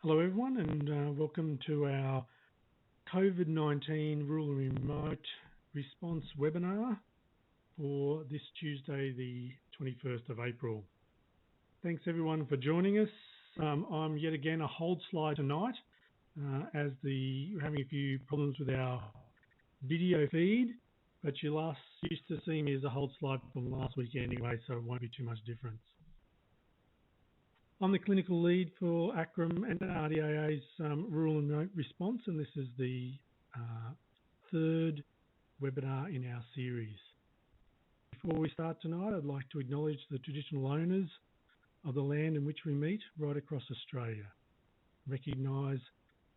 Hello everyone and welcome to our COVID-19 Rural Remote Response webinar for this Tuesday the 21st of April. Thanks everyone for joining us. I'm yet again a hold slide tonight as we're having a few problems with our video feed, but you last used to see me as a hold slide from last week anyway, so it won't be too much difference. I'm the clinical lead for ACRM and RDAA's Rural Remote Response, and this is the third webinar in our series. Before we start tonight, I'd like to acknowledge the traditional owners of the land in which we meet right across Australia, recognise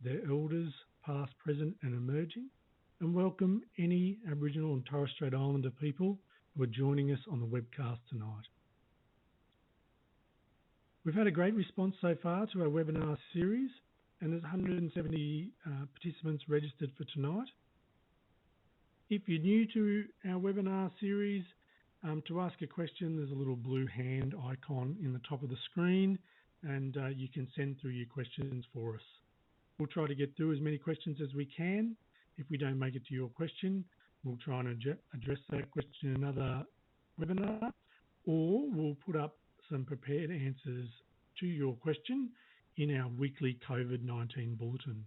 their elders, past, present and emerging, and welcome any Aboriginal and Torres Strait Islander people who are joining us on the webcast tonight. We've had a great response so far to our webinar series, and there's 170 participants registered for tonight. If you're new to our webinar series, to ask a question, there's a little blue hand icon in the top of the screen, and you can send through your questions for us. We'll try to get through as many questions as we can. If we don't make it to your question, we'll try and address that question in another webinar, or we'll put up some prepared answers to your question in our weekly COVID-19 bulletin.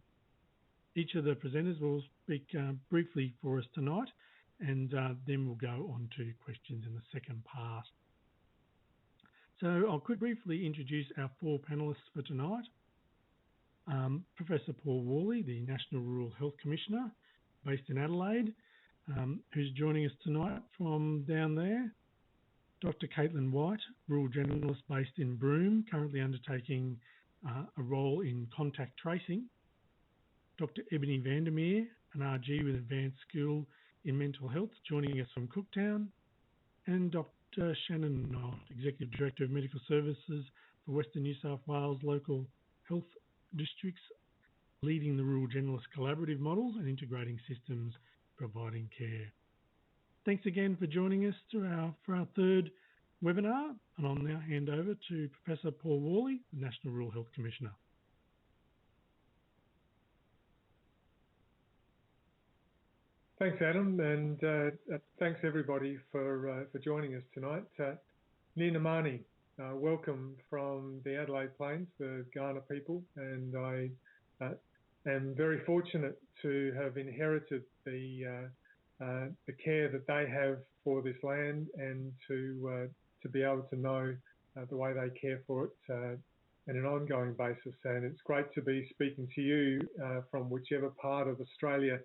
Each of the presenters will speak briefly for us tonight, and then we'll go on to questions in the second part. So I'll briefly introduce our four panellists for tonight. Professor Paul Worley, the National Rural Health Commissioner based in Adelaide, who's joining us tonight from down there. Dr. Caitlin White, Rural Generalist based in Broome, currently undertaking a role in contact tracing. Dr. Ebony Vandermeer, an RG with advanced skill in mental health, joining us from Cooktown. And Dr. Shannon Knot, Executive Director of Medical Services for Western New South Wales Local Health Districts, leading the Rural Generalist collaborative models and integrating systems providing care. Thanks again for joining us for our third webinar, and I'll now hand over to Professor Paul Worley, the National Rural Health Commissioner. Thanks, Adam, and thanks everybody for joining us tonight. Ninamani, welcome from the Adelaide Plains, the Kaurna people, and I am very fortunate to have inherited the care that they have for this land, and to be able to know the way they care for it on an ongoing basis. And it's great to be speaking to you from whichever part of Australia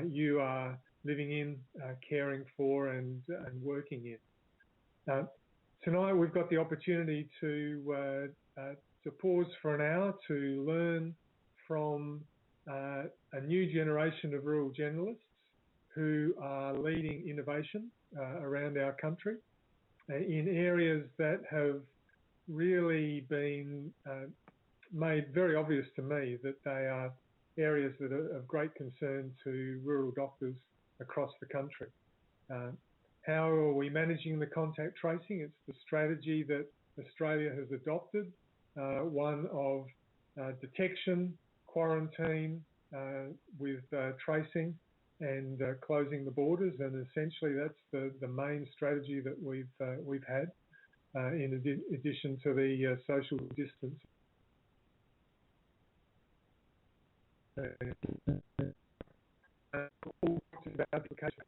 you are living in, caring for and working in. Tonight we've got the opportunity to pause for an hour to learn from a new generation of rural generalists who are leading innovation around our country in areas that have really been made very obvious to me that they are areas that are of great concern to rural doctors across the country. How are we managing the contact tracing? It's the strategy that Australia has adopted, one of detection, quarantine with tracing, and closing the borders, and essentially that's the main strategy that we've had, in addition to the social distance.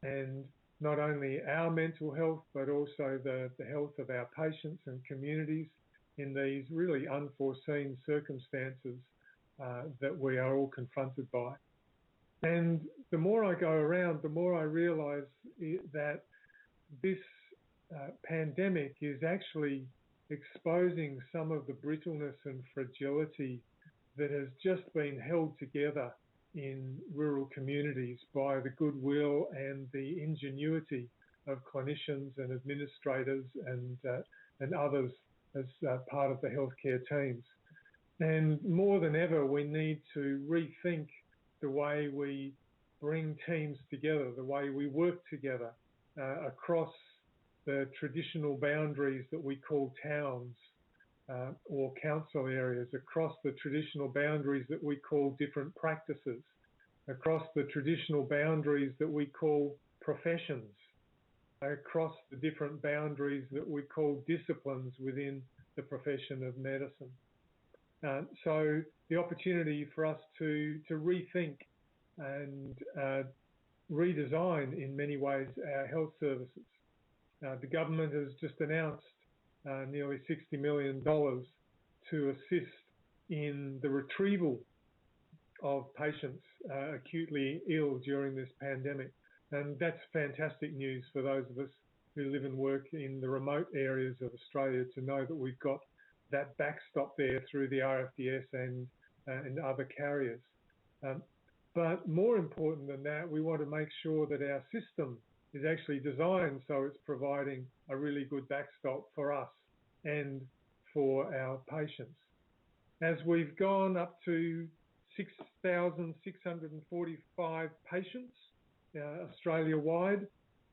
And not only our mental health, but also the health of our patients and communities in these really unforeseen circumstances that we are all confronted by. And the more I go around, the more I realise that this pandemic is actually exposing some of the brittleness and fragility that has just been held together in rural communities by the goodwill and the ingenuity of clinicians and administrators and others as part of the healthcare teams. And more than ever, we need to rethink the way we bring teams together, the way we work together across the traditional boundaries that we call towns, or council areas, across the traditional boundaries that we call different practices, across the traditional boundaries that we call professions, across the different boundaries that we call disciplines within the profession of medicine. So the opportunity for us to rethink and redesign in many ways our health services. The government has just announced nearly $60 million to assist in the retrieval of patients acutely ill during this pandemic. And that's fantastic news for those of us who live and work in the remote areas of Australia, to know that we've got that backstop there through the RFDS and other carriers. But more important than that, we want to make sure that our system is actually designed so it's providing a really good backstop for us and for our patients. As we've gone up to 6,645 patients Australia-wide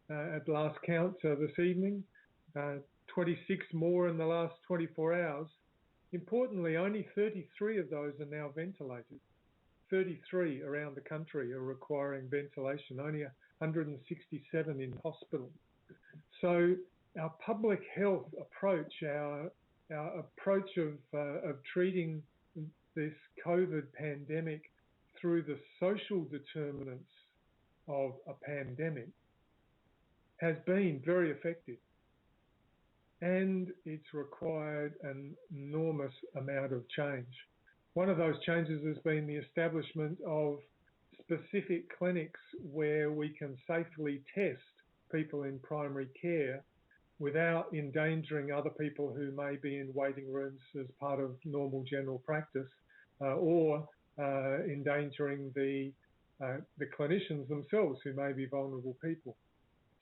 at last count this evening, 26 more in the last 24 hours. Importantly, only 33 of those are now ventilated. 33 around the country are requiring ventilation, only 167 in hospital. So our public health approach, our approach of treating this COVID pandemic through the social determinants of a pandemic has been very effective. And it's required an enormous amount of change. One of those changes has been the establishment of specific clinics where we can safely test people in primary care without endangering other people who may be in waiting rooms as part of normal general practice, or endangering the clinicians themselves, who may be vulnerable people.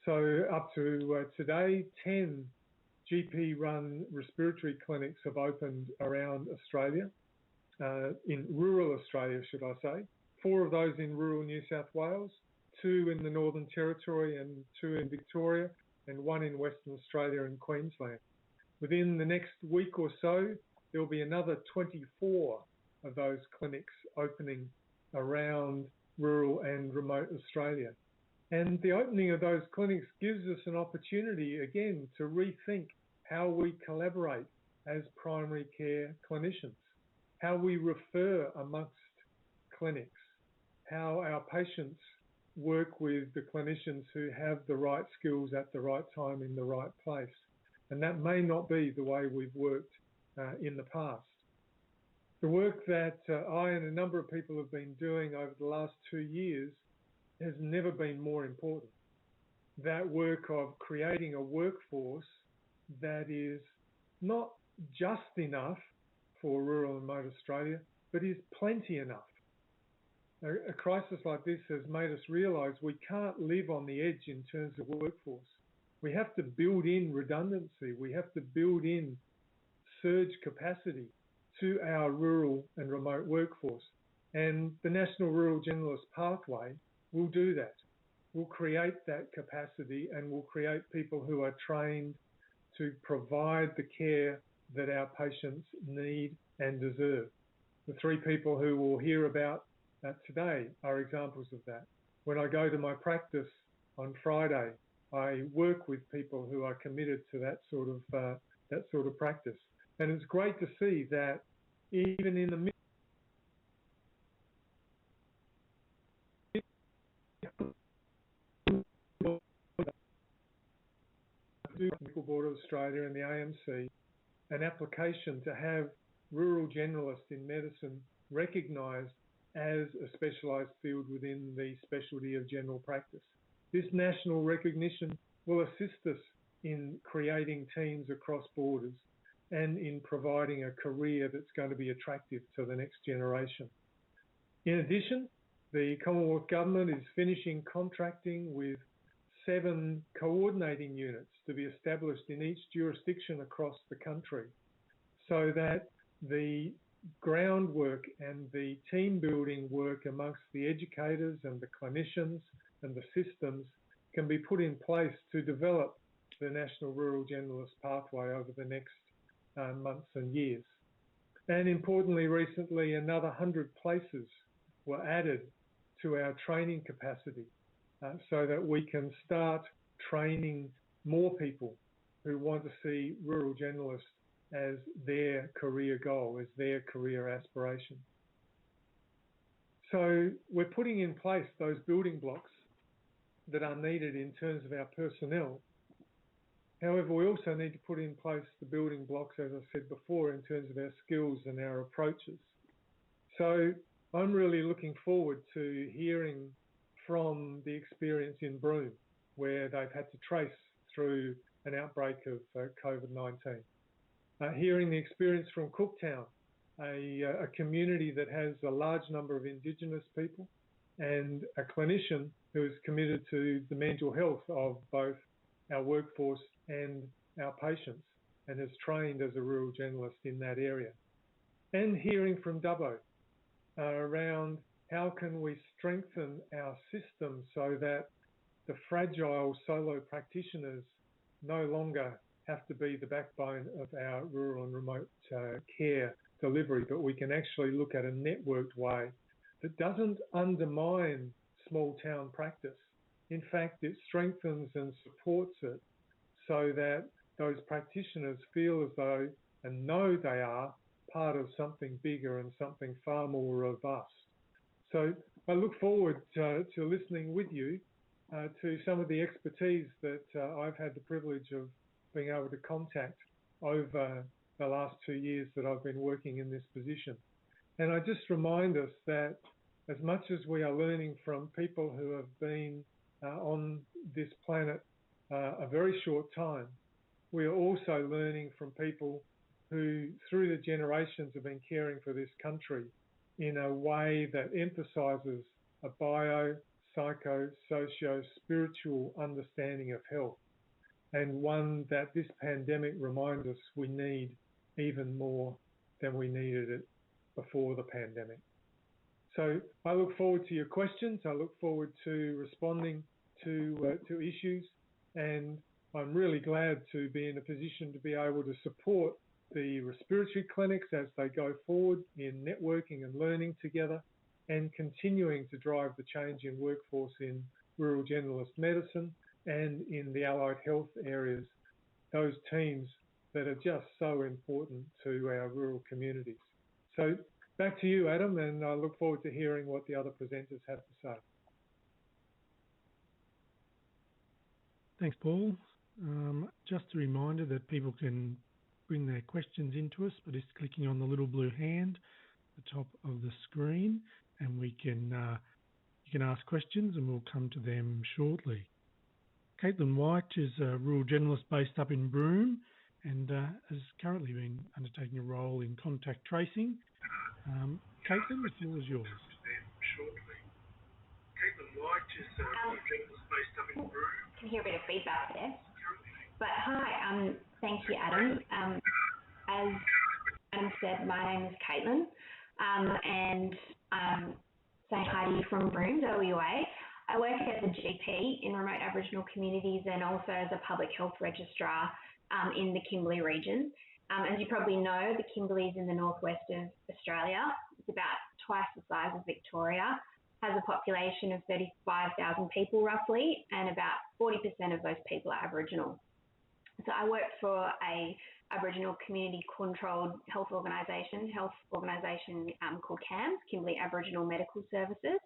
So up to today, 10 GP-run respiratory clinics have opened around Australia, in rural Australia, should I say. 4 of those in rural New South Wales, 2 in the Northern Territory and 2 in Victoria, and 1 in Western Australia and Queensland. Within the next week or so, there will be another 24 of those clinics opening around rural and remote Australia. And the opening of those clinics gives us an opportunity, again, to rethink how we collaborate as primary care clinicians, how we refer amongst clinics, how our patients work with the clinicians who have the right skills at the right time in the right place. And that may not be the way we've worked in the past. The work that I and a number of people have been doing over the last 2 years has never been more important. That work of creating a workforce that is not just enough for rural and remote Australia, but is plenty enough. A crisis like this has made us realise we can't live on the edge in terms of workforce. We have to build in redundancy. We have to build in surge capacity to our rural and remote workforce. And the National Rural Generalist Pathway will do that. We'll create that capacity, and we'll create people who are trained to provide the care that our patients need and deserve. The 3 people who we'll hear about today are examples of that. When I go to my practice on Friday, I work with people who are committed to that sort of practice. And it's great to see that even in the midst Medical Board of Australia and the AMC, an application to have rural generalists in medicine recognised as a specialised field within the specialty of general practice. This national recognition will assist us in creating teams across borders and in providing a career that's going to be attractive to the next generation. In addition, the Commonwealth Government is finishing contracting with 7 coordinating units to be established in each jurisdiction across the country, so that the groundwork and the team building work amongst the educators and the clinicians and the systems can be put in place to develop the National Rural Generalist Pathway over the next months and years. And importantly, recently, another 100 places were added to our training capacity so that we can start training more people who want to see rural generalists as their career goal, as their career aspiration. So we're putting in place those building blocks that are needed in terms of our personnel. However, we also need to put in place the building blocks, as I said before, in terms of our skills and our approaches. So I'm really looking forward to hearing from the experience in Broome, where they've had to trace through an outbreak of COVID-19. Hearing the experience from Cooktown, a community that has a large number of Indigenous people, and a clinician who is committed to the mental health of both our workforce and our patients, and has trained as a rural generalist in that area. And hearing from Dubbo around how can we strengthen our system so that the fragile solo practitioners no longer have to be the backbone of our rural and remote care delivery, but we can actually look at a networked way that doesn't undermine small town practice. In fact, it strengthens and supports it so that those practitioners feel as though and know they are part of something bigger and something far more robust. So I look forward to listening with you to some of the expertise that I've had the privilege of being able to contact over the last 2 years that I've been working in this position. And I just remind us that as much as we are learning from people who have been on this planet a very short time, we are also learning from people who, through the generations, have been caring for this country in a way that emphasises a bio, psycho, socio, spiritual understanding of health, and one that this pandemic reminds us we need even more than we needed it before the pandemic. So I look forward to your questions. I look forward to responding to issues, and I'm really glad to be in a position to be able to support the respiratory clinics as they go forward in networking and learning together, and continuing to drive the change in workforce in rural generalist medicine and in the allied health areas, those teams that are just so important to our rural communities. So back to you, Adam, and I look forward to hearing what the other presenters have to say. Thanks, Paul. Just a reminder that people can bring their questions into us by just clicking on the little blue hand at the top of the screen, and we can you can ask questions and we'll come to them shortly. Caitlin White is a rural generalist based up in Broome and has currently been undertaking a role in contact tracing. Caitlin, the floor is yours. Caitlin White is a rural generalist based up in Broome. Can hear a bit of feedback there. But hi, thank you, Adam. As Adam said, my name is Caitlin, and saying hi to you from Broome, WA. I work as a GP in remote Aboriginal communities and also as a public health registrar in the Kimberley region. As you probably know, the Kimberley is in the northwest of Australia. It's about twice the size of Victoria, has a population of 35,000 people roughly, and about 40% of those people are Aboriginal. So I work for a Aboriginal community-controlled health organisation called CAMS, Kimberley Aboriginal Medical Services,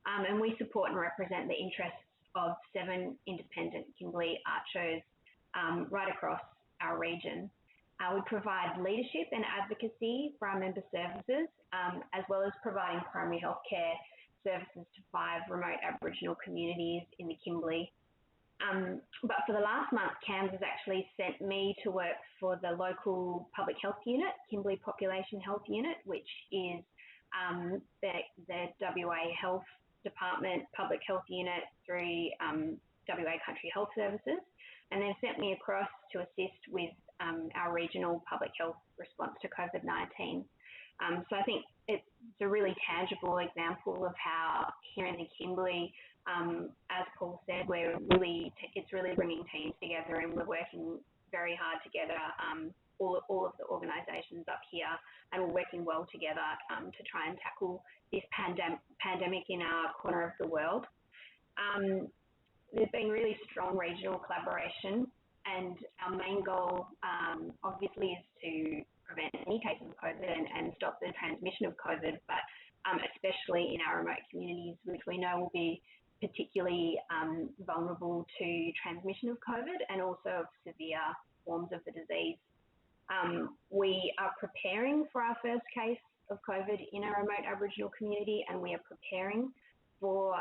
and we support and represent the interests of 7 independent Kimberley art shows right across our region. We provide leadership and advocacy for our member services, as well as providing primary health care services to 5 remote Aboriginal communities in the Kimberley. But for the last month, CAMS has actually sent me to work for the local public health unit, Kimberley Population Health Unit, which is the WA Health Department public health unit through WA Country Health Services, and they've sent me across to assist with our regional public health response to COVID-19. So I think it's a really tangible example of how here in the Kimberley, as Paul said, it's really bringing teams together, and we're working very hard together all of the organisations up here, and we're working well together to try and tackle this pandemic in our corner of the world. There's been really strong regional collaboration, and our main goal obviously is to prevent any cases of COVID and stop the transmission of COVID, but especially in our remote communities, which we know will be particularly vulnerable to transmission of COVID and also of severe forms of the disease. We are preparing for our first case of COVID in a remote Aboriginal community, and we are preparing for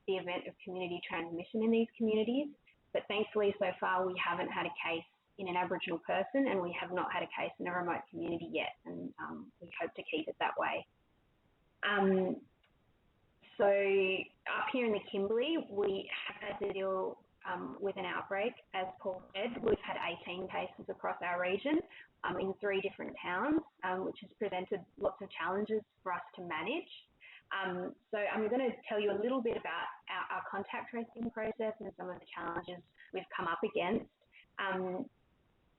the event of community transmission in these communities. But thankfully, so far, we haven't had a case in an Aboriginal person, and we have not had a case in a remote community yet, and we hope to keep it that way. So up here in the Kimberley, we have had to deal with an outbreak. As Paul said, we've had 18 cases across our region in 3 different towns, which has presented lots of challenges for us to manage. So I'm going to tell you a little bit about our contact tracing process and some of the challenges we've come up against.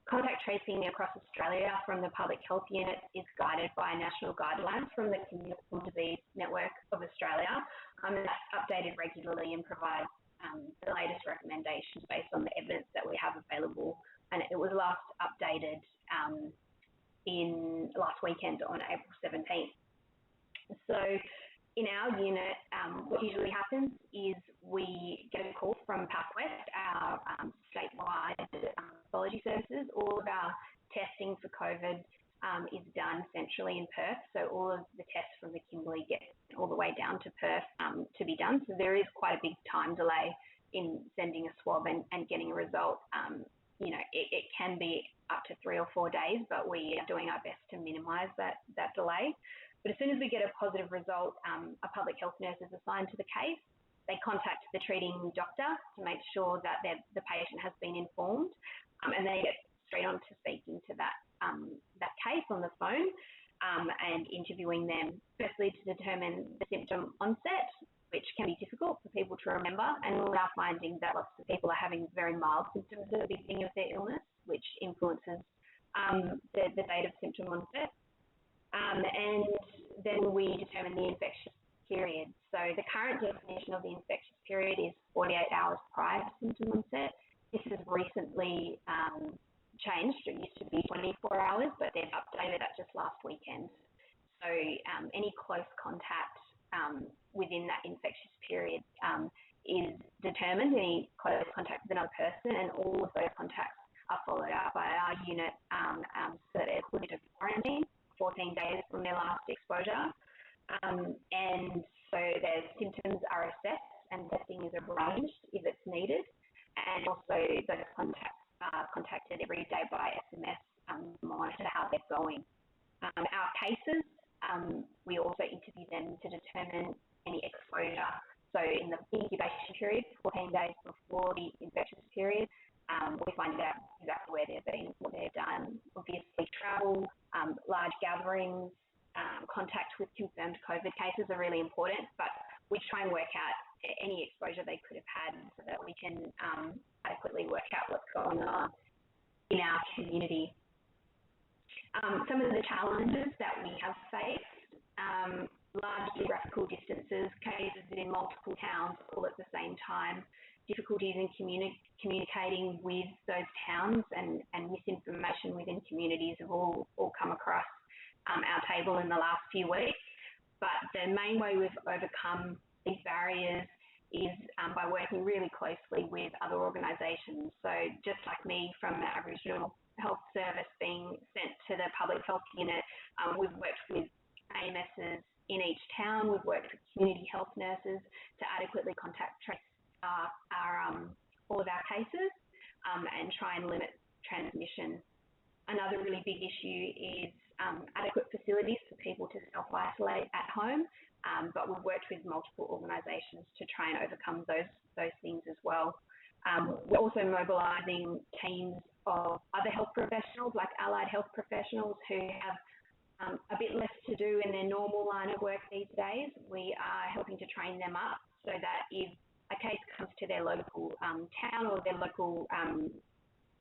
Contact tracing across Australia from the Public Health Unit is guided by national guidelines from the Communicable Disease Network of Australia. That's updated regularly and provides the latest recommendations based on the evidence that we have available. And it was last updated in last weekend on April 17th. So in our unit, what usually happens is we get a call from Pathwest, our statewide pathology services. All of our testing for COVID is done centrally in Perth, so all of the tests from the Kimberley get all the way down to Perth to be done. So there is quite a big time delay in sending a swab and getting a result. You know, it can be up to 3 or 4 days, but we are doing our best to minimise that delay. But as soon as we get a positive result, a public health nurse is assigned to the case. They contact the treating doctor to make sure that the patient has been informed, and they get straight on to speaking to that case on the phone and interviewing them, firstly to determine the symptom onset, which can be difficult for people to remember, and we are finding that lots of people are having very mild symptoms at the beginning of their illness, which influences the date of symptom onset. And then we determine the infectious period. So the current definition of the infectious period is 48 hours prior to symptom onset. This has recently changed. It used to be 24 hours, but they've updated that just last weekend. So any close contact within that infectious period is determined, any close contact with another person, and all of those contacts are followed up by our unit so that they're put into quarantine 14 days from their last exposure. And so their symptoms are assessed and testing is arranged if it's needed. And also those contacts are contacted every day by SMS to monitor how they're going. Our cases, we also interview them to determine any exposure. So in the incubation period, 14 days before the infectious period, we find out exactly where they've been, what they've done. Obviously, travel, large gatherings, contact with confirmed COVID cases are really important, but we try and work out any exposure they could have had so that we can adequately work out what's going on in our community. Some of the challenges that we have faced, large geographical distances, cases in multiple towns all at the same time, difficulties in communicating with those towns and misinformation within communities have all come across our table in the last few weeks. But the main way we've overcome these barriers is by working really closely with other organisations. So just like me from the Aboriginal Health Service being sent to the Public Health Unit, we've worked with AMSs in each town. We've worked with community health nurses to adequately contact trace all of our cases and try and limit transmission. Another really big issue is adequate facilities for people to self-isolate at home, but we've worked with multiple organisations to try and overcome those things as well. We're also mobilising teams of other health professionals, like allied health professionals who have a bit less to do in their normal line of work these days. We are helping to train them up so that if a case comes to their local town or their local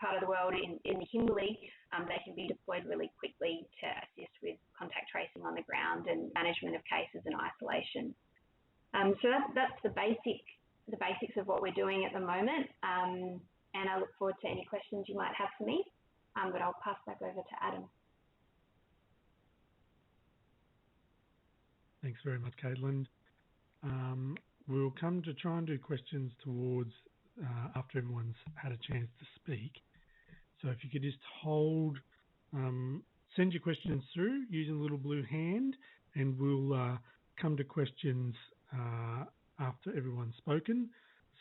part of the world in the Kimberley, they can be deployed really quickly to assist with contact tracing on the ground and management of cases and isolation. So that's the basics of what we're doing at the moment, and I look forward to any questions you might have for me, but I'll pass back over to Adam. Thanks very much, Caitlin. We'll come to try and do questions towards after everyone's had a chance to speak. So if you could just hold, send your questions through using the little blue hand, and we'll come to questions after everyone's spoken.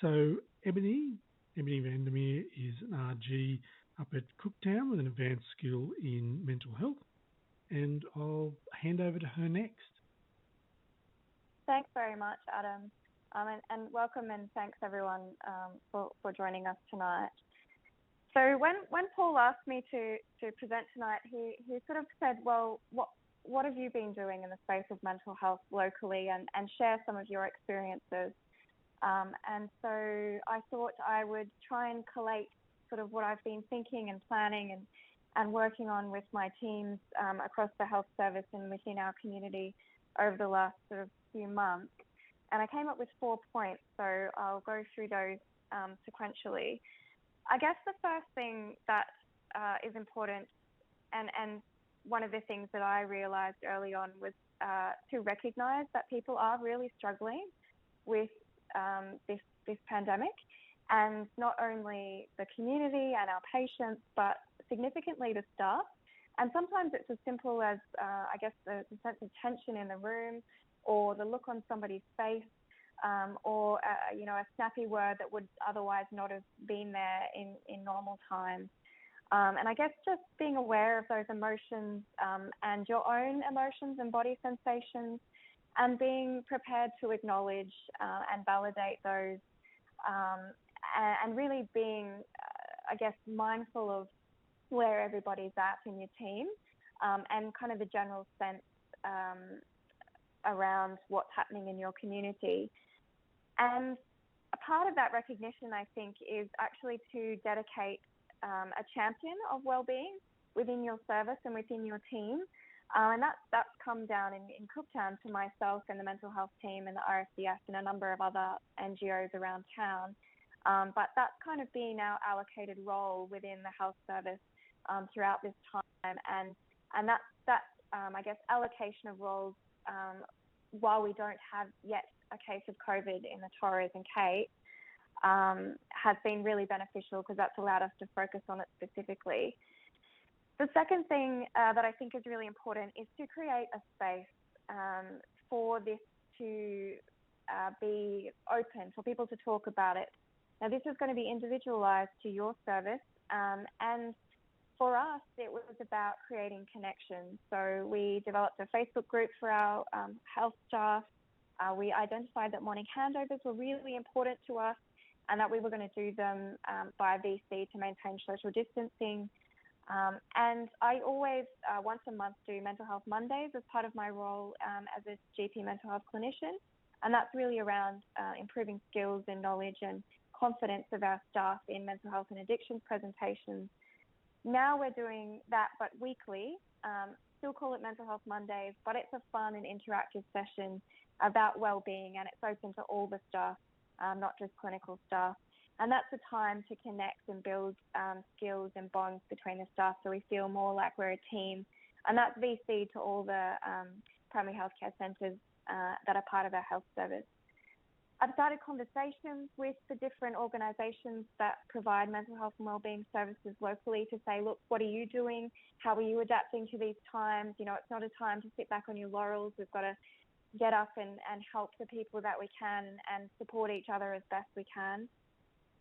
So Ebony Vandermeer is an RG up at Cooktown with an advanced skill in mental health, and I'll hand over to her next. Thanks very much, Adam, and welcome and thanks everyone for joining us tonight. So when Paul asked me to present tonight, he sort of said, well, what have you been doing in the space of mental health locally, and share some of your experiences. And so I thought I would try and collate sort of what I've been thinking and planning and working on with my teams across the health service and within our community over the last sort of few months. And I came up with 4 points, so I'll go through those sequentially. I guess the first thing that is important, and one of the things that I realized early on was to recognize that people are really struggling with this pandemic, and not only the community and our patients, but significantly the staff. And sometimes it's as simple as, I guess, the sense of tension in the room, or the look on somebody's face, or a snappy word that would otherwise not have been there in normal times. And I guess just being aware of those emotions and your own emotions and body sensations, and being prepared to acknowledge and validate those, and really being, I guess, mindful of where everybody's at in your team, and kind of the general sense around what's happening in your community. And a part of that recognition, I think, is actually to dedicate a champion of wellbeing within your service and within your team. And that's come down in Cooktown to myself and the mental health team and the RSDF and a number of other NGOs around town. But that's kind of been our allocated role within the health service throughout this time. And that I guess, allocation of roles, while we don't have yet a case of COVID in the Torres and Cape, has been really beneficial, because that's allowed us to focus on it specifically. The second thing that I think is really important is to create a space for this to be open, for people to talk about it. Now, this is going to be individualized to your service, and for us, it was about creating connections. So we developed a Facebook group for our health staff. We identified that morning handovers were really important to us, and that we were going to do them by VC to maintain social distancing. And I always, once a month, do Mental Health Mondays as part of my role as a GP mental health clinician. And that's really around improving skills and knowledge and confidence of our staff in mental health and addictions presentations. Now we're doing that, but weekly. Still call it Mental Health Mondays, but it's a fun and interactive session about wellbeing, and it's open to all the staff, not just clinical staff. And that's a time to connect and build skills and bonds between the staff, so we feel more like we're a team. And that's VC to all the primary healthcare centres that are part of our health service. I've started conversations with the different organisations that provide mental health and wellbeing services locally to say, look, what are you doing? How are you adapting to these times? You know, it's not a time to sit back on your laurels. We've got to get up and help the people that we can and support each other as best we can.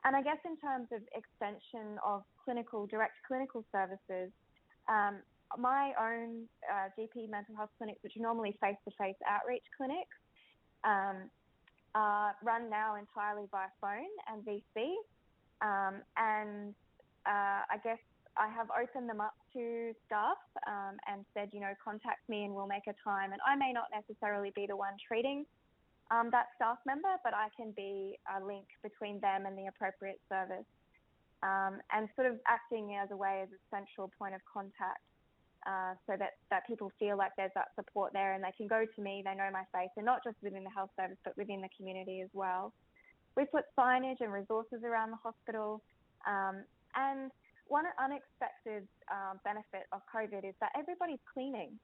And I guess in terms of extension of direct clinical services, my own GP mental health clinics, which are normally face-to-face outreach clinics, run now entirely by phone and VC. And I guess I have opened them up to staff and said, contact me and we'll make a time. And I may not necessarily be the one treating that staff member, but I can be a link between them and the appropriate service. and sort of acting as a way as a central point of contact, so that people feel like there's that support there and they can go to me, they know my face, and not just within the health service but within the community as well. We put signage and resources around the hospital, and one unexpected benefit of COVID is that everybody's cleaning.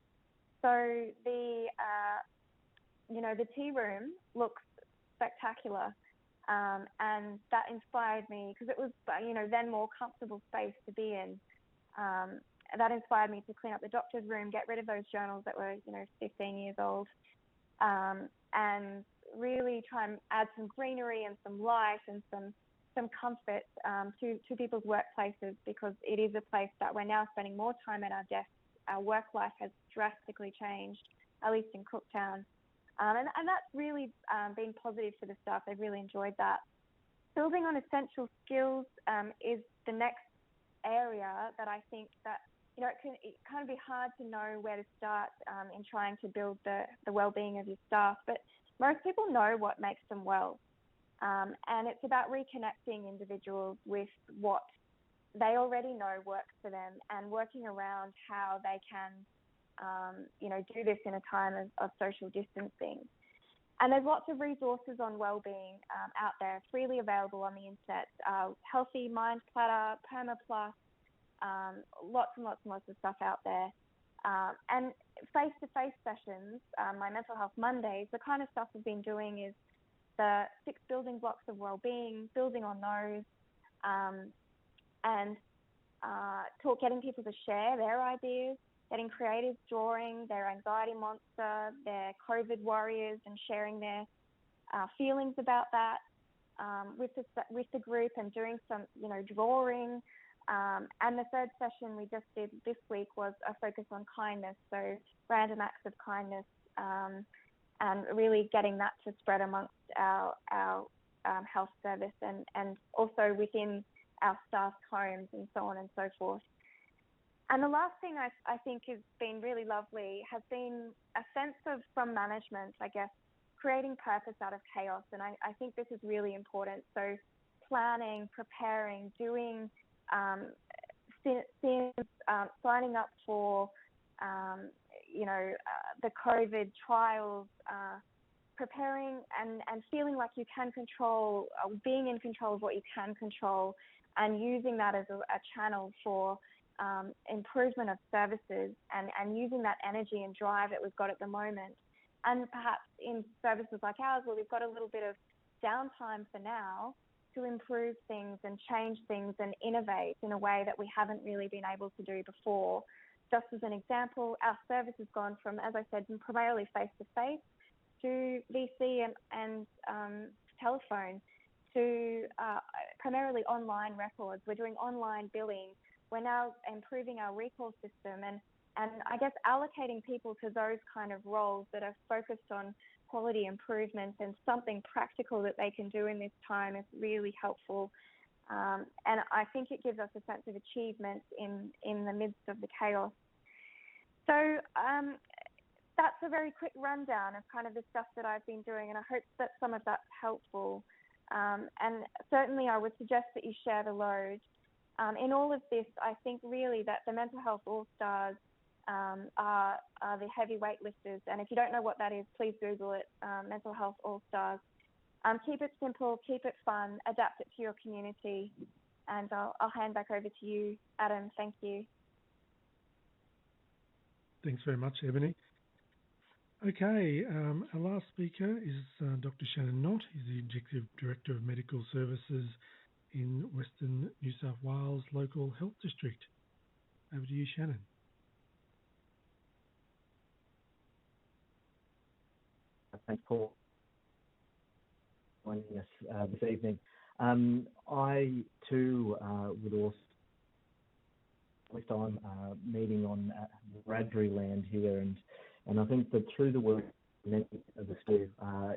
So the tea room looks spectacular, and that inspired me because it was then more comfortable space to be in. That inspired me to clean up the doctor's room, get rid of those journals that were 15 years old, and really try and add some greenery and some light and some comfort to people's workplaces, because it is a place that we're now spending more time at our desks. Our work life has drastically changed, at least in Cooktown. And that's really been positive for the staff. They've really enjoyed that. Building on essential skills is the next area that I think that, it can be hard to know where to start in trying to build the well-being of your staff, but most people know what makes them well. And it's about reconnecting individuals with what they already know works for them and working around how they can, do this in a time of social distancing. And there's lots of resources on wellbeing out there, freely available on the internet. Healthy Mind Platter, PermaPlus, lots and lots and lots of stuff out there. And face-to-face sessions, my Mental Health Mondays, the kind of stuff we've been doing is the 6 building blocks of wellbeing, building on those, and getting people to share their ideas, getting creatives drawing their anxiety monster, their COVID warriors, and sharing their feelings about that with the group, and doing some drawing. And the third session we just did this week was a focus on kindness, so random acts of kindness, and really getting that to spread amongst our health service and also within our staff's homes and so on and so forth. And the last thing I think has been really lovely has been a sense of, from management, I guess, creating purpose out of chaos. And I think this is really important. So planning, preparing, doing signing up for, the COVID trials, preparing and feeling like you can control, being in control of what you can control, and using that as a channel for improvement of services, and using that energy and drive that we've got at the moment. And perhaps in services like ours, where we've got a little bit of downtime for now, to improve things and change things and innovate in a way that we haven't really been able to do before. Just as an example, our service has gone from, as I said, primarily face-to-face to VC and telephone to primarily online records. We're doing online billing. We're now improving our recall system and I guess allocating people to those kind of roles that are focused on quality improvement and something practical that they can do in this time is really helpful. And I think it gives us a sense of achievement in the midst of the chaos. So that's a very quick rundown of kind of the stuff that I've been doing, and I hope that some of that's helpful. And certainly I would suggest that you share the load. In all of this, I think really that the Mental Health All-Stars are the heavyweight lifters. And if you don't know what that is, please Google it, Mental Health All-Stars. Keep it simple, keep it fun, adapt it to your community. And I'll hand back over to you, Adam. Thank you. Thanks very much, Ebony. Okay, our last speaker is Dr. Shannon Knot. He's the Executive Director of Medical Services in Western New South Wales Local Health District. Over to you, Shannon. Thanks, Paul, for joining us this evening. I too would also, at least I'm meeting on Wiradjuri land here, and I think that through the work many of us do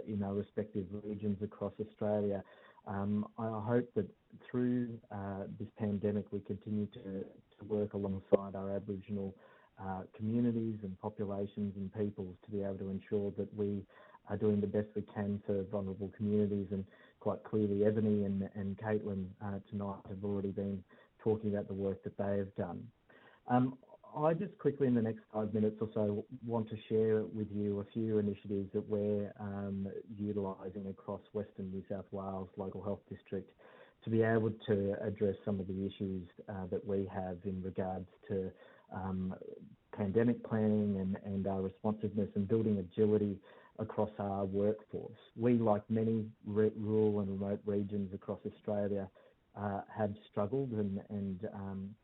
in our respective regions across Australia, I hope that through this pandemic we continue to work alongside our Aboriginal communities and populations and peoples to be able to ensure that we doing the best we can for vulnerable communities, and quite clearly Ebony and Caitlin tonight have already been talking about the work that they have done. I just quickly in the next 5 minutes or so want to share with you a few initiatives that we're utilising across Western New South Wales Local Health District to be able to address some of the issues that we have in regards to pandemic planning and our responsiveness and building agility across our workforce. We, like many rural and remote regions across Australia, have struggled and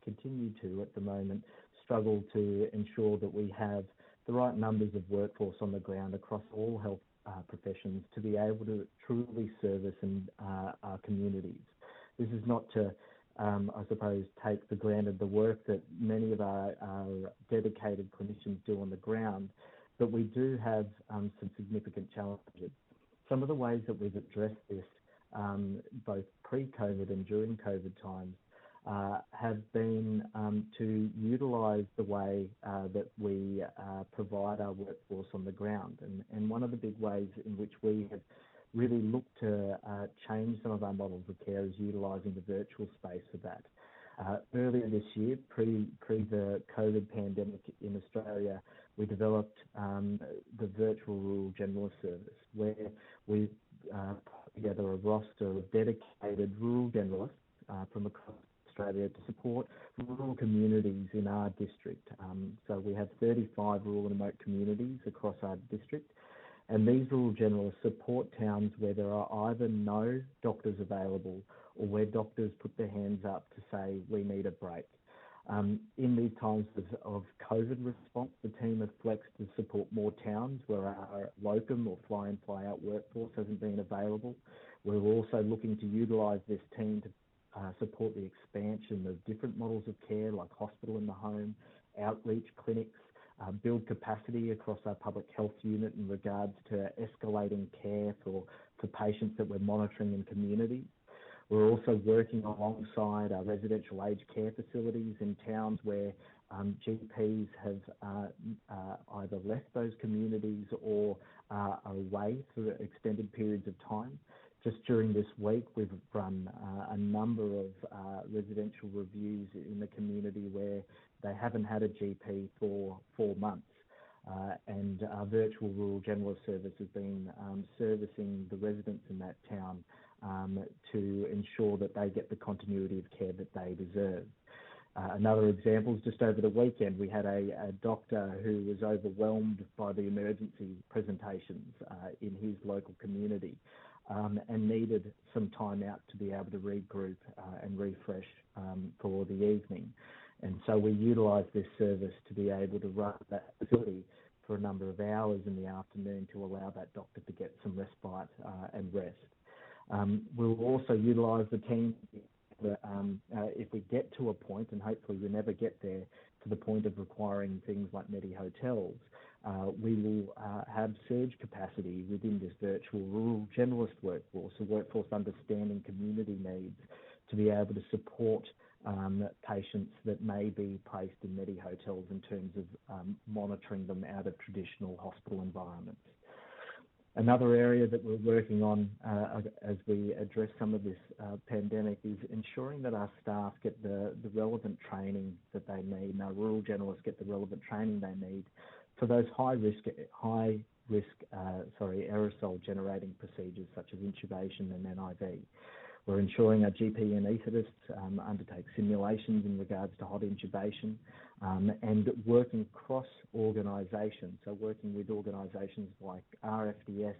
continue to at the moment struggle to ensure that we have the right numbers of workforce on the ground across all health professions to be able to truly service our communities. This is not to, I suppose, take for granted the work that many of our dedicated clinicians do on the ground, but we do have some significant challenges. Some of the ways that we've addressed this, both pre-COVID and during COVID times, have been to utilise the way that we provide our workforce on the ground. And one of the big ways in which we have really looked to change some of our models of care is utilising the virtual space for that. Earlier this year, pre the COVID pandemic in Australia, we developed the virtual Rural Generalist service, where we put together a roster of dedicated rural generalists from across Australia to support rural communities in our district. So we have 35 rural and remote communities across our district, and these rural generalists support towns where there are either no doctors available or where doctors put their hands up to say, we need a break. In these times of COVID response, the team has flexed to support more towns where our locum or fly-in, fly-out workforce hasn't been available. We're also looking to utilise this team to support the expansion of different models of care like hospital in the home, outreach clinics, build capacity across our public health unit in regards to escalating care for patients that we're monitoring in communities. We're also working alongside our residential aged care facilities in towns where GPs have either left those communities or are away for extended periods of time. Just during this week, we've run a number of residential reviews in the community where they haven't had a GP for 4 months. And our virtual Rural Generalist service has been servicing the residents in that town to ensure that they get the continuity of care that they deserve. Another example is just over the weekend, we had a doctor who was overwhelmed by the emergency presentations in his local community and needed some time out to be able to regroup and refresh for the evening. And so we utilised this service to be able to run that facility for a number of hours in the afternoon to allow that doctor to get some respite and rest. We'll also utilise the team if we get to a point, and hopefully we never get there, to the point of requiring things like medi-hotels. We will have surge capacity within this virtual Rural Generalist workforce, a workforce understanding community needs, to be able to support patients that may be placed in medi-hotels in terms of monitoring them out of traditional hospital environments. Another area that we're working on as we address some of this pandemic is ensuring that our staff get the relevant training that they need, and our rural generalists get the relevant training they need for those high-risk aerosol generating procedures such as intubation and NIV. We're ensuring our GP anaesthetists undertake simulations in regards to hot intubation and working across organisations, so working with organisations like RFDS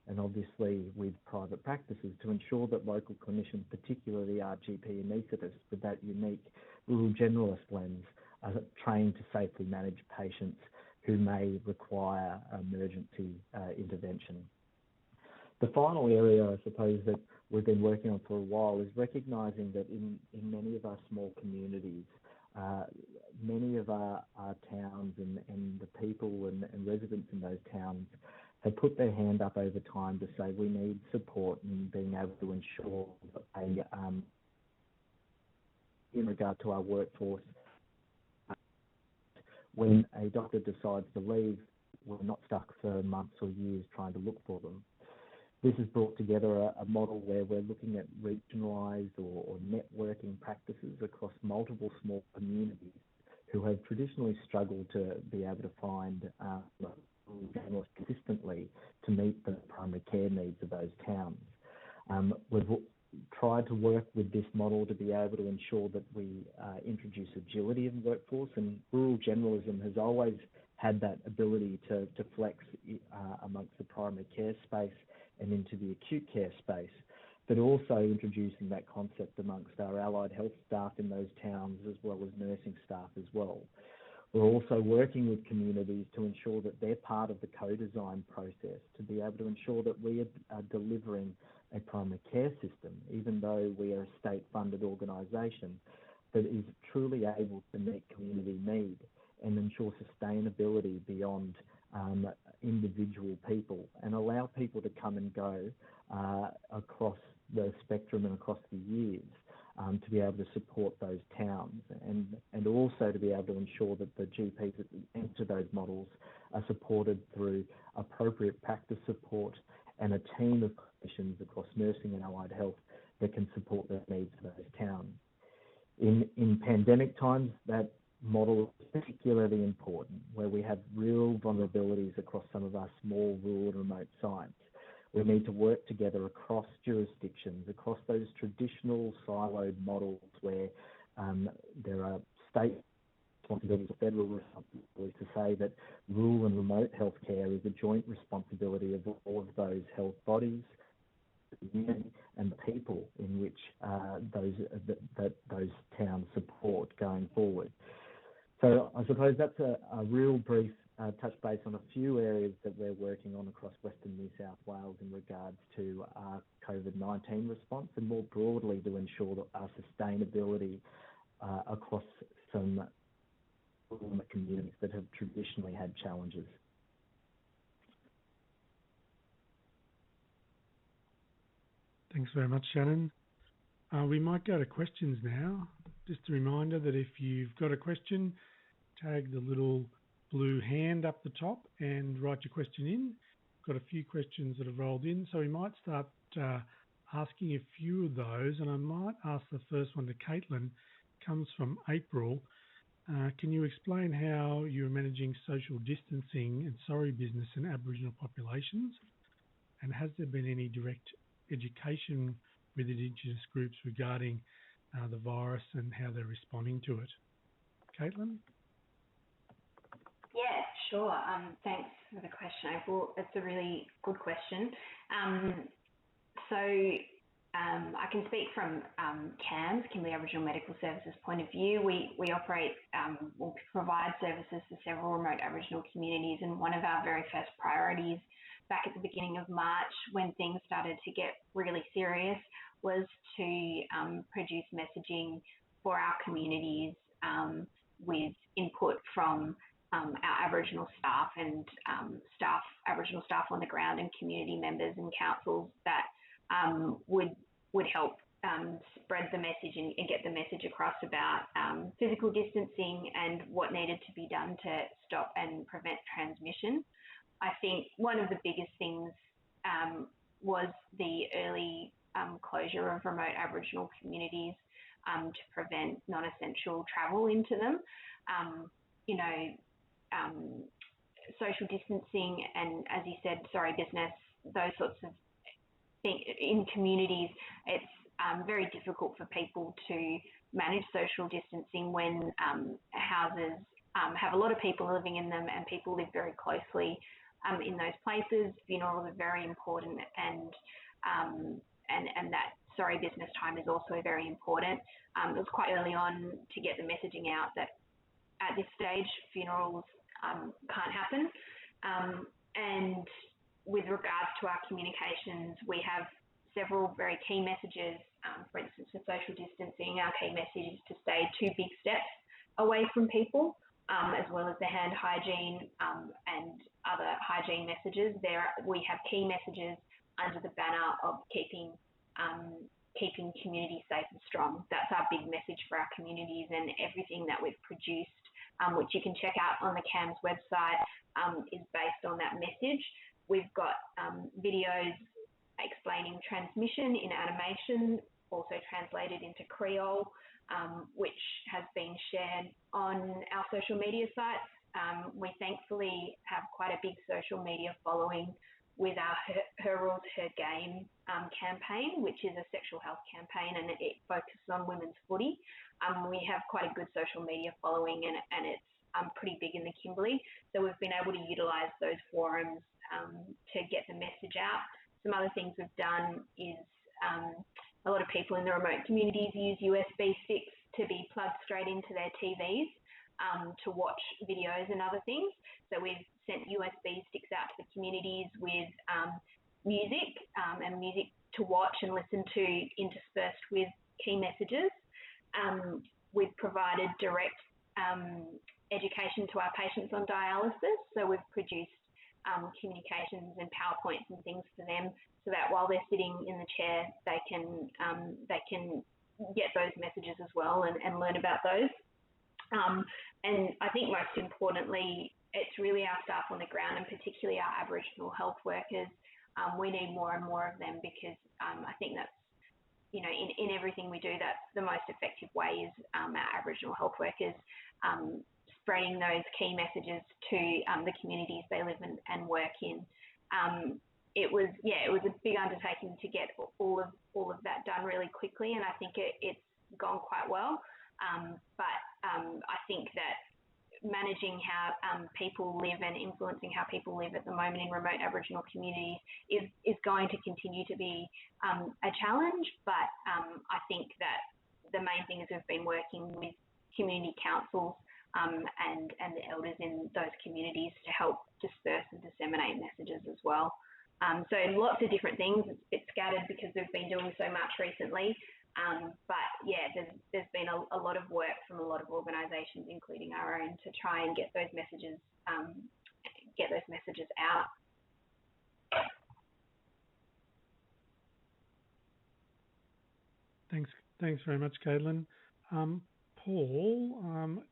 and obviously with private practices to ensure that local clinicians, particularly our GP anaesthetists with that unique rural generalist lens, are trained to safely manage patients who may require emergency intervention. The final area, I suppose, that we've been working on for a while is recognising that in many of our small communities, many of our towns and the people and residents in those towns have put their hand up over time to say we need support in being able to ensure in regard to our workforce. When a doctor decides to leave, we're not stuck for months or years trying to look for them. This has brought together a model where we're looking at regionalised or networking practices across multiple small communities who have traditionally struggled to be able to find generalists consistently to meet the primary care needs of those towns. We've tried to work with this model to be able to ensure that we introduce agility in the workforce, and rural generalism has always had that ability to flex amongst the primary care space and into the acute care space, but also introducing that concept amongst our allied health staff in those towns as well as nursing staff as well. We're also working with communities to ensure that they're part of the co-design process to be able to ensure that we are delivering a primary care system, even though we are a state-funded organisation, that is truly able to meet community need and ensure sustainability beyond individual people and allow people to come and go across the spectrum and across the years to be able to support those towns and also to be able to ensure that the GPs that enter those models are supported through appropriate practice support and a team of clinicians across nursing and allied health that can support the needs of those towns. In pandemic times, that model is particularly important, where we have real vulnerabilities across some of our small, rural and remote sites. We need to work together across jurisdictions, across those traditional siloed models where there are state responsibilities or federal responsibilities to say that rural and remote healthcare is a joint responsibility of all of those health bodies, the community and the people in which those towns support going forward. So I suppose that's a real brief touch base on a few areas that we're working on across Western New South Wales in regards to our COVID-19 response and more broadly to ensure that our sustainability across some communities that have traditionally had challenges. Thanks very much, Shannon. We might go to questions now. Just a reminder that if you've got a question, tag the little blue hand up the top and write your question in. Got a few questions that have rolled in, so we might start asking a few of those, and I might ask the first one to Caitlin. Comes from April. Can you explain how you're managing social distancing and sorry business in Aboriginal populations? And has there been any direct education with Indigenous groups regarding the virus and how they're responding to it? Caitlin? Yeah, sure. Thanks for the question, April. It's a really good question. I can speak from CAMS, Kimberley Aboriginal Medical Services point of view. We operate, or provide services to several remote Aboriginal communities, and one of our very first priorities back at the beginning of March when things started to get really serious was to produce messaging for our communities with input from our Aboriginal staff and Aboriginal staff on the ground and community members and councils that would help spread the message and get the message across about physical distancing and what needed to be done to stop and prevent transmission. I think one of the biggest things was the early closure of remote Aboriginal communities to prevent non-essential travel into them. Social distancing and, as you said, sorry business, those sorts of things in communities, it's very difficult for people to manage social distancing when houses have a lot of people living in them and people live very closely in those places. Funerals are very important, and that sorry business time is also very important. It was quite early on to get the messaging out that at this stage funerals can't happen. And with regards to our communications, we have several very key messages. For instance, for social distancing, our key message is to stay 2 big steps away from people, as well as the hand hygiene and other hygiene messages. We have key messages under the banner of keeping community safe and strong. That's our big message for our communities, and everything that we've produced which you can check out on the CAMS website, is based on that message. We've got videos explaining transmission in animation, also translated into Creole, which has been shared on our social media sites. We thankfully have quite a big social media following with our Her Rules, Her Game campaign, which is a sexual health campaign, and it focuses on women's footy. We have quite a good social media following, and it's pretty big in the Kimberley. So we've been able to utilise those forums to get the message out. Some other things we've done is a lot of people in the remote communities use USB sticks to be plugged straight into their TVs to watch videos and other things. So we've sent USB sticks out to the communities with music and music to watch and listen to, interspersed with key messages. We've provided direct education to our patients on dialysis. So we've produced communications and PowerPoints and things for them, so that while they're sitting in the chair, they can get those messages as well and learn about those. And I think most importantly, it's really our staff on the ground, and particularly our Aboriginal health workers. We need more and more of them, because I think that's, in everything we do, that's the most effective way is our Aboriginal health workers spreading those key messages to the communities they live and work in. It was a big undertaking to get all of that done really quickly, and I think it's gone quite well. But I think that managing how people live and influencing how people live at the moment in remote Aboriginal communities is going to continue to be a challenge. But I think that the main thing is we've been working with community councils and the elders in those communities to help disperse and disseminate messages as well. So lots of different things. It's a bit scattered because we've been doing so much recently. But yeah, there's been a lot of work from a lot of organisations, including our own, to try and get those messages out. Thanks very much, Caitlin. Paul,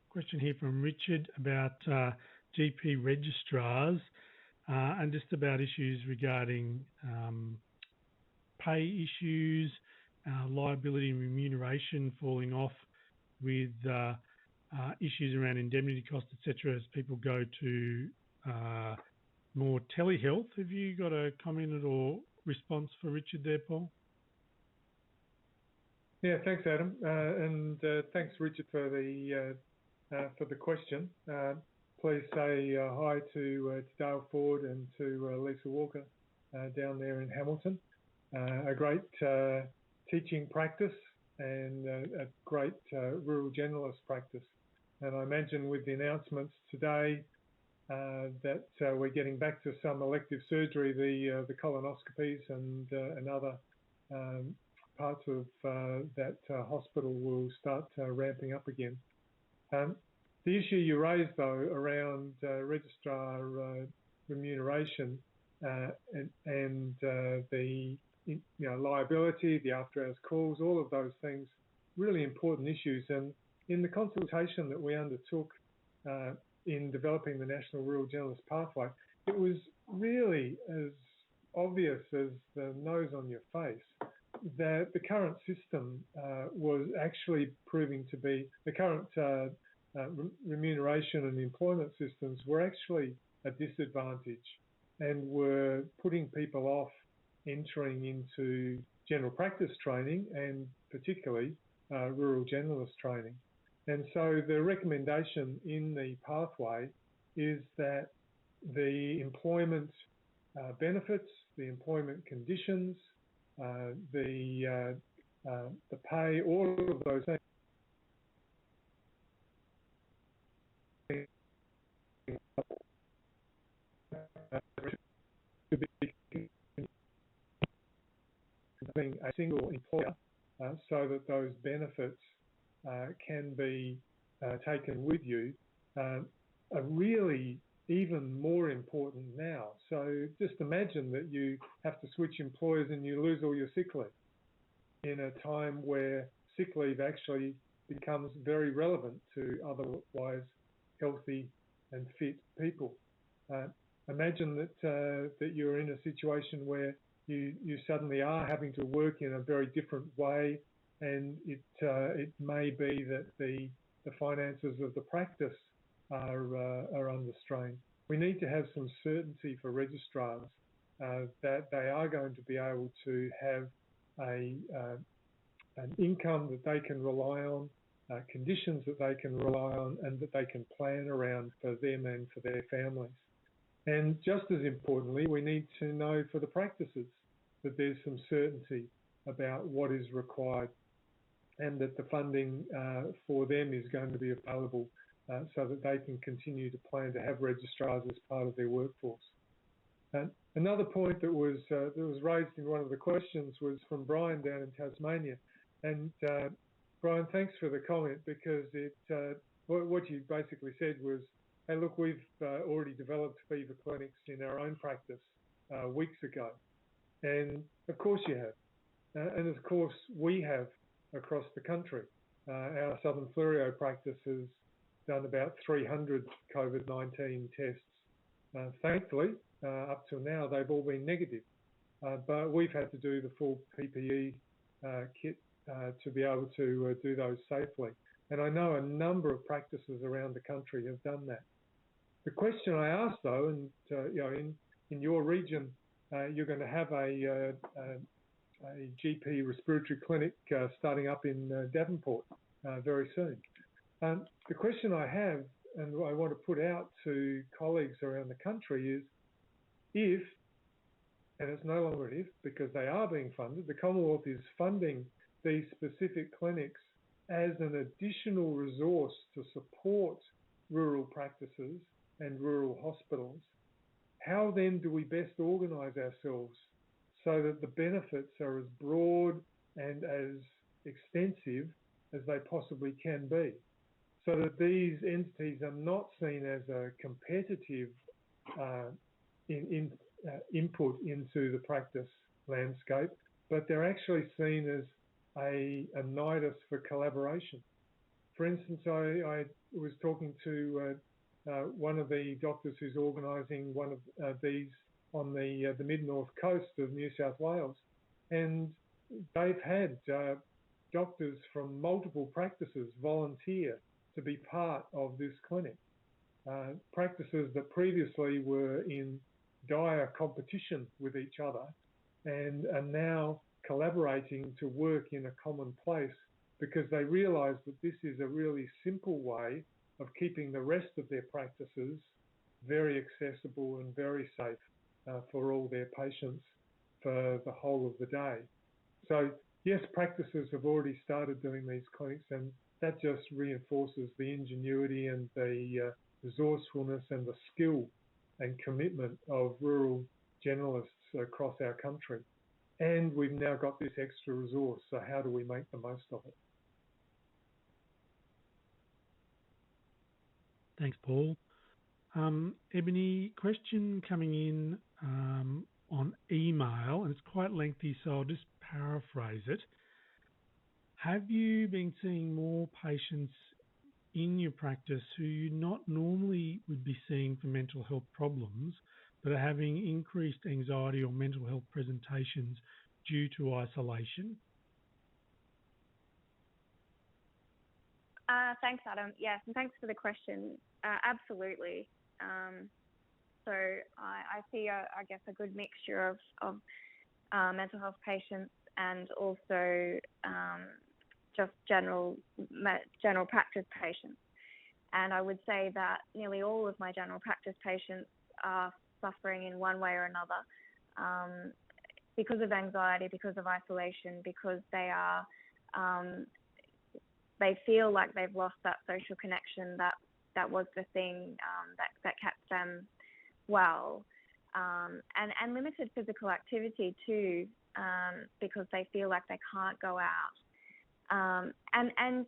question here from Richard about GP registrars and just about issues regarding pay issues, liability and remuneration falling off with issues around indemnity costs, etc., as people go to more telehealth. Have you got a comment or response for Richard there, Paul? Yeah, thanks, Adam, and thanks, Richard, for the question. Please say hi to Dale Ford and to Lisa Walker down there in Hamilton. A great teaching practice and a great rural generalist practice. And I imagine with the announcements today that we're getting back to some elective surgery, the colonoscopies and other parts of that hospital will start ramping up again. The issue you raised, though, around registrar remuneration and the liability, the after-hours calls, all of those things, really important issues. And in the consultation that we undertook in developing the National Rural Generalist Pathway, it was really as obvious as the nose on your face that the current system was actually proving to be, the current remuneration and employment systems were actually a disadvantage and were putting people off entering into general practice training and particularly rural generalist training. And so the recommendation in the pathway is that the employment benefits, the employment conditions, the pay, all of those things to be being a single employer so that those benefits can be taken with you are really even more important now. So just imagine that you have to switch employers and you lose all your sick leave in a time where sick leave actually becomes very relevant to otherwise healthy and fit people. Imagine that you're in a situation where you suddenly are having to work in a very different way, and it may be that the finances of the practice are under strain. We need to have some certainty for registrars that they are going to be able to have an income that they can rely on, conditions that they can rely on, and that they can plan around for them and for their families. And just as importantly, we need to know for the practices that there's some certainty about what is required, and that the funding for them is going to be available so that they can continue to plan to have registrars as part of their workforce. Another point that was raised in one of the questions was from Brian down in Tasmania. And Brian, thanks for the comment, because what you basically said was, hey, look, we've already developed fever clinics in our own practice weeks ago. And of course you have. And of course we have across the country. Our Southern Fluorio practice has done about 300 COVID-19 tests. Thankfully, up till now, they've all been negative. But we've had to do the full PPE kit to be able to do those safely. And I know a number of practices around the country have done that. The question I asked, though, and in your region, you're going to have a GP respiratory clinic starting up in Devonport very soon. The question I have, and I want to put out to colleagues around the country, is if, and it's no longer if, because they are being funded, the Commonwealth is funding these specific clinics as an additional resource to support rural practices and rural hospitals. How then do we best organise ourselves so that the benefits are as broad and as extensive as they possibly can be, so that these entities are not seen as a competitive input into the practice landscape, but they're actually seen as a nidus for collaboration. For instance, I was talking to one of the doctors who's organising one of these on the mid-north coast of New South Wales, and they've had doctors from multiple practices volunteer to be part of this clinic. Practices that previously were in dire competition with each other and are now collaborating to work in a common place, because they realise that this is a really simple way of keeping the rest of their practices very accessible and very safe for all their patients for the whole of the day. So yes, practices have already started doing these clinics, and that just reinforces the ingenuity and the resourcefulness and the skill and commitment of rural generalists across our country. And we've now got this extra resource, so how do we make the most of it? Thanks, Paul. Ebony, question coming in on email, and it's quite lengthy, so I'll just paraphrase it. Have you been seeing more patients in your practice who you not normally would be seeing for mental health problems, but are having increased anxiety or mental health presentations due to isolation? Thanks, Adam. Yes, and thanks for the question. Absolutely. So I see, I guess, a good mixture of mental health patients and also just general practice patients. And I would say that nearly all of my general practice patients are suffering in one way or another because of anxiety, because of isolation, because they are they feel like they've lost that social connection that was the thing that kept them well, and limited physical activity too, because they feel like they can't go out. And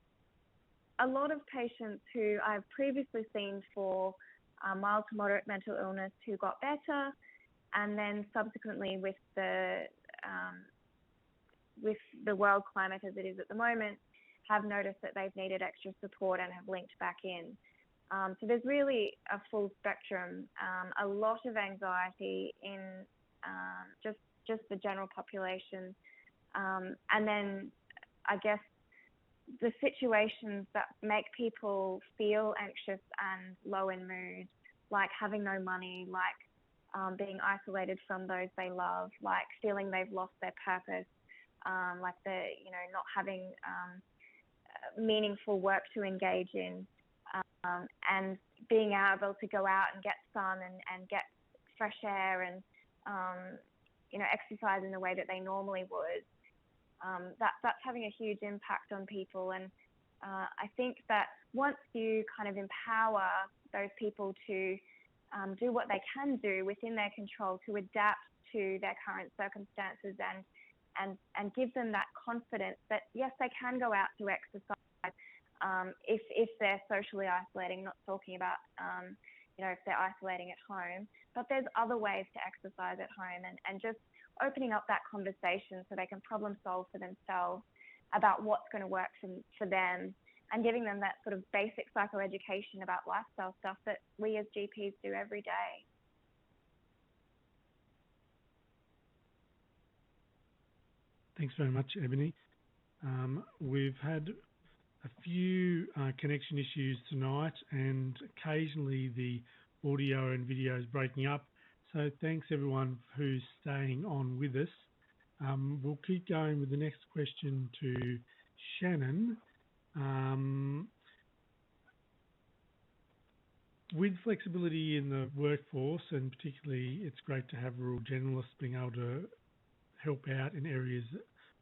a lot of patients who I've previously seen for mild to moderate mental illness who got better, and then subsequently with the world climate as it is at the moment, have noticed that they've needed extra support and have linked back in. So there's really a full spectrum, a lot of anxiety in just the general population. And then I guess the situations that make people feel anxious and low in mood, like having no money, like being isolated from those they love, like feeling they've lost their purpose, like they're, not having meaningful work to engage in, and being able to go out and get sun and get fresh air and, exercise in the way that they normally would. That's having a huge impact on people. And I think that once you kind of empower those people to do what they can do within their control to adapt to their current circumstances and give them that confidence that, yes, they can go out to exercise if they're socially isolating, not talking about, if they're isolating at home, but there's other ways to exercise at home and just opening up that conversation so they can problem solve for themselves about what's going to work for them and giving them that sort of basic psychoeducation about lifestyle stuff that we as GPs do every day. Thanks very much, Ebony. We've had a few connection issues tonight, and occasionally the audio and video is breaking up. So thanks everyone who's staying on with us. We'll keep going with the next question to Shannon. With flexibility in the workforce, and particularly it's great to have rural generalists being able to help out in areas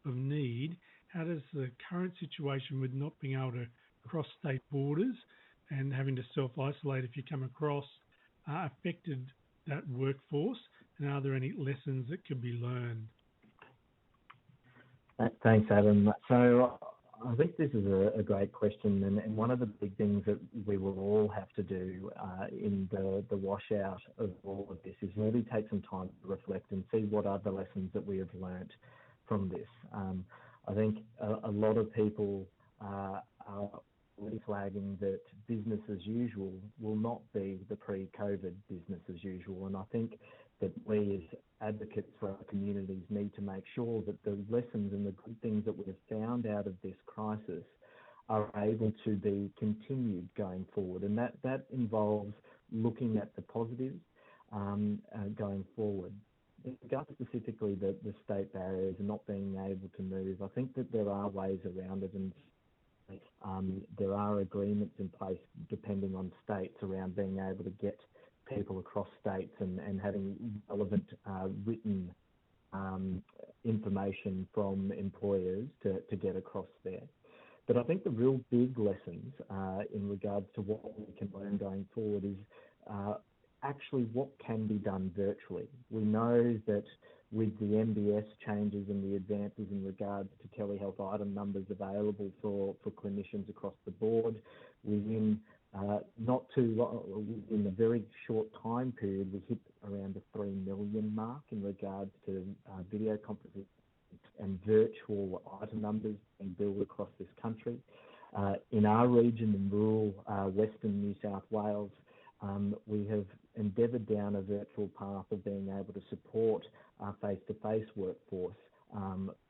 of need, how does the current situation with not being able to cross state borders and having to self-isolate if you come across affected that workforce, and are there any lessons that can be learned? Thanks, Adam. So I think this is a great question, and one of the big things that we will all have to do in the washout of all of this is really take some time to reflect and see what are the lessons that we have learnt from this. I think a lot of people are really flagging that business as usual will not be the pre-COVID business as usual, and I think that we as advocates for our communities need to make sure that the lessons and the good things that we have found out of this crisis are able to be continued going forward, and that involves looking at the positives going forward. In regards specifically the state barriers and not being able to move, I think that there are ways around it, and there are agreements in place depending on states around being able to get people across states and having relevant written information from employers to get across there. But I think the real big lessons in regards to what we can learn going forward is actually what can be done virtually. We know that with the MBS changes and the advances in regards to telehealth item numbers available for clinicians across the board, within not too long, in a very short time period, we hit around the 3 million mark in regards to video conferencing and virtual item numbers being built across this country. In our region, in rural Western New South Wales, we have endeavoured down a virtual path of being able to support our face-to-face workforce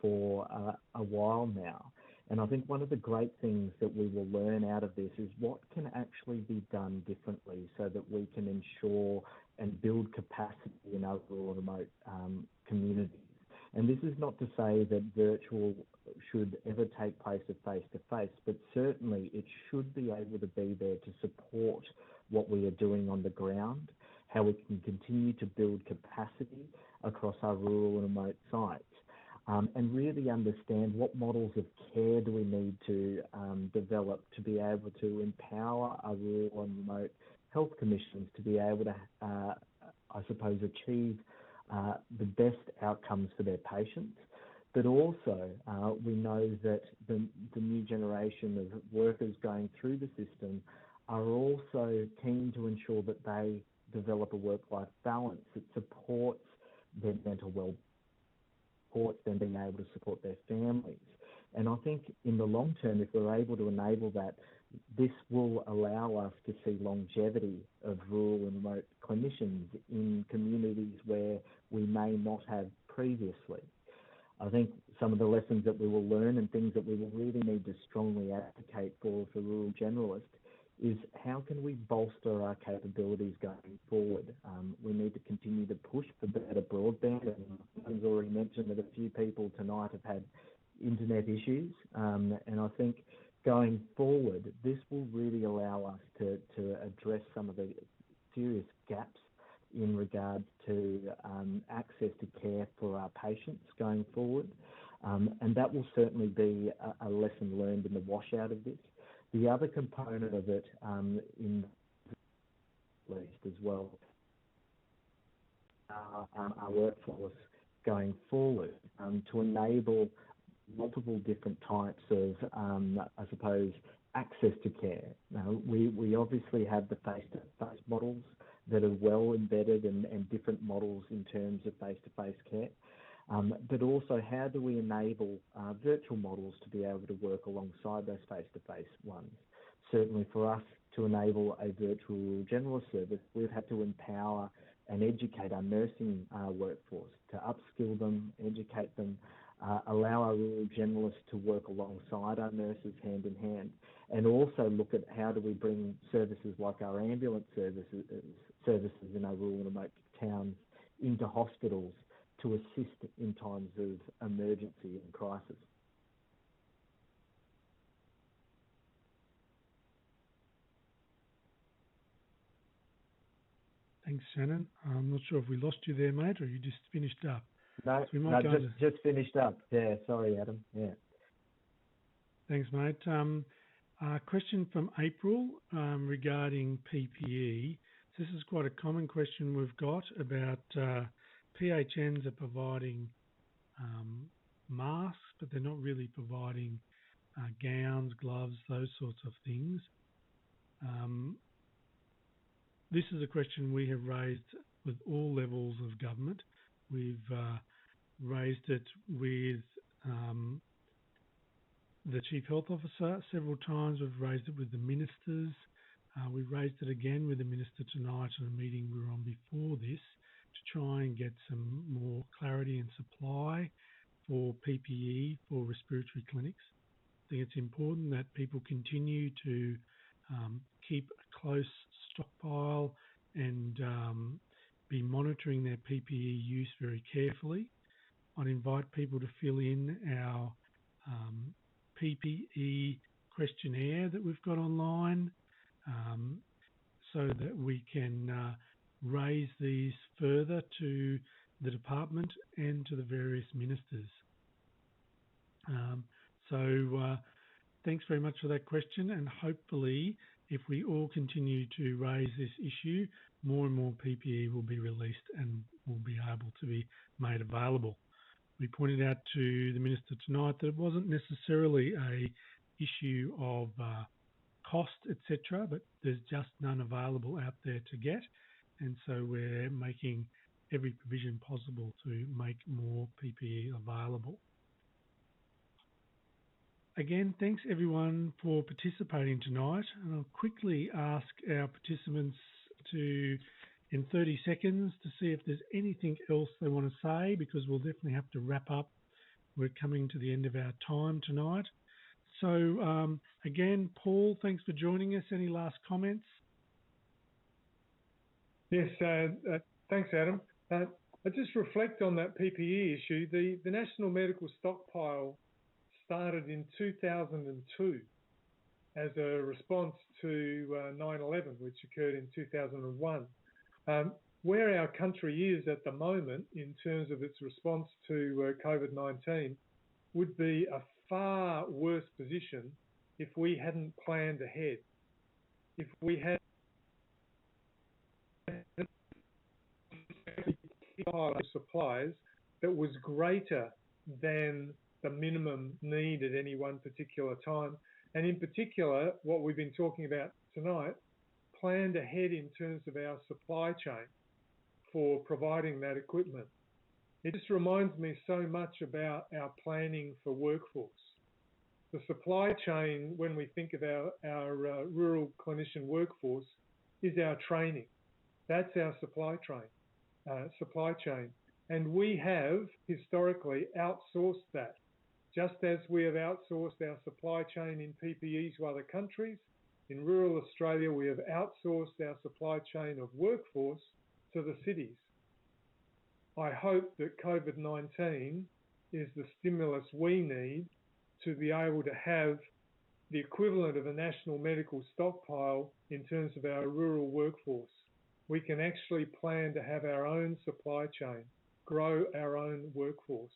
for a while now. And I think one of the great things that we will learn out of this is what can actually be done differently so that we can ensure and build capacity in our rural and remote communities. And this is not to say that virtual should ever take place of face-to-face, but certainly it should be able to be there to support what we are doing on the ground, how we can continue to build capacity across our rural and remote sites, and really understand what models of care do we need to develop to be able to empower our rural and remote health commissions to be able to, I suppose, achieve the best outcomes for their patients. But also, we know that the new generation of workers going through the system are also keen to ensure that they develop a work-life balance that supports their mental well-being, supports them being able to support their families. And I think in the long term, if we're able to enable that, this will allow us to see longevity of rural and remote clinicians in communities where we may not have previously. I think some of the lessons that we will learn and things that we will really need to strongly advocate for Rural Generalists is how can we bolster our capabilities going forward. We need to continue to push for better broadband, and I've already mentioned that a few people tonight have had internet issues, and I think going forward, this will really allow us to address some of the serious gaps in regards to access to care for our patients going forward. And that will certainly be a lesson learned in the washout of this. The other component of it, in least as well, our workforce going forward to enable multiple different types of, I suppose, access to care. Now, we obviously have the face-to-face models that are well embedded and different models in terms of face-to-face care. But also, how do we enable virtual models to be able to work alongside those face-to-face ones? Certainly for us to enable a virtual generalist service, we've had to empower and educate our nursing workforce, to upskill them, educate them, allow our rural generalists to work alongside our nurses hand in hand, and also look at how do we bring services like our ambulance services in our rural and remote towns into hospitals to assist in times of emergency and crisis. Thanks, Shannon. I'm not sure if we lost you there, mate, or you just finished up. No, So just finished up. Yeah, sorry, Adam. Yeah. Thanks, mate. A question from April regarding PPE. This is quite a common question we've got about PHNs are providing masks, but they're not really providing gowns, gloves, those sorts of things. This is a question we have raised with all levels of government. We've raised it with the Chief Health Officer several times. We've raised it with the ministers. We've raised it again with the Minister tonight at a meeting we were on before this to try and get some more clarity and supply for PPE for respiratory clinics. I think it's important that people continue to keep a close stockpile and be monitoring their PPE use very carefully. I'd invite people to fill in our PPE questionnaire that we've got online so that we can raise these further to the department and to the various ministers. Thanks very much for that question, and hopefully if we all continue to raise this issue, more and more PPE will be released and will be able to be made available. We pointed out to the Minister tonight that it wasn't necessarily a issue of cost, etc., but there's just none available out there to get, and so we're making every provision possible to make more PPE available. Again, thanks everyone for participating tonight, and I'll quickly ask our participants to, in 30 seconds, to see if there's anything else they want to say, because we'll definitely have to wrap up. We're coming to the end of our time tonight. So again, Paul, thanks for joining us. Any last comments? Yes, thanks, Adam. I just reflect on that PPE issue. The National Medical Stockpile started in 2002 as a response to 9/11, which occurred in 2001. Where our country is at the moment in terms of its response to COVID-19 would be a far worse position if we hadn't planned ahead. If we had supplies that was greater than the minimum need at any one particular time. And in particular, what we've been talking about tonight, planned ahead in terms of our supply chain for providing that equipment. It just reminds me so much about our planning for workforce. the supply chain, when we think of our rural clinician workforce, is our training. That's our supply chain. And we have historically outsourced that. Just as we have outsourced our supply chain in PPEs to other countries, in rural Australia, we have outsourced our supply chain of workforce to the cities. I hope that COVID-19 is the stimulus we need to be able to have the equivalent of a national medical stockpile in terms of our rural workforce. We can actually plan to have our own supply chain, grow our own workforce.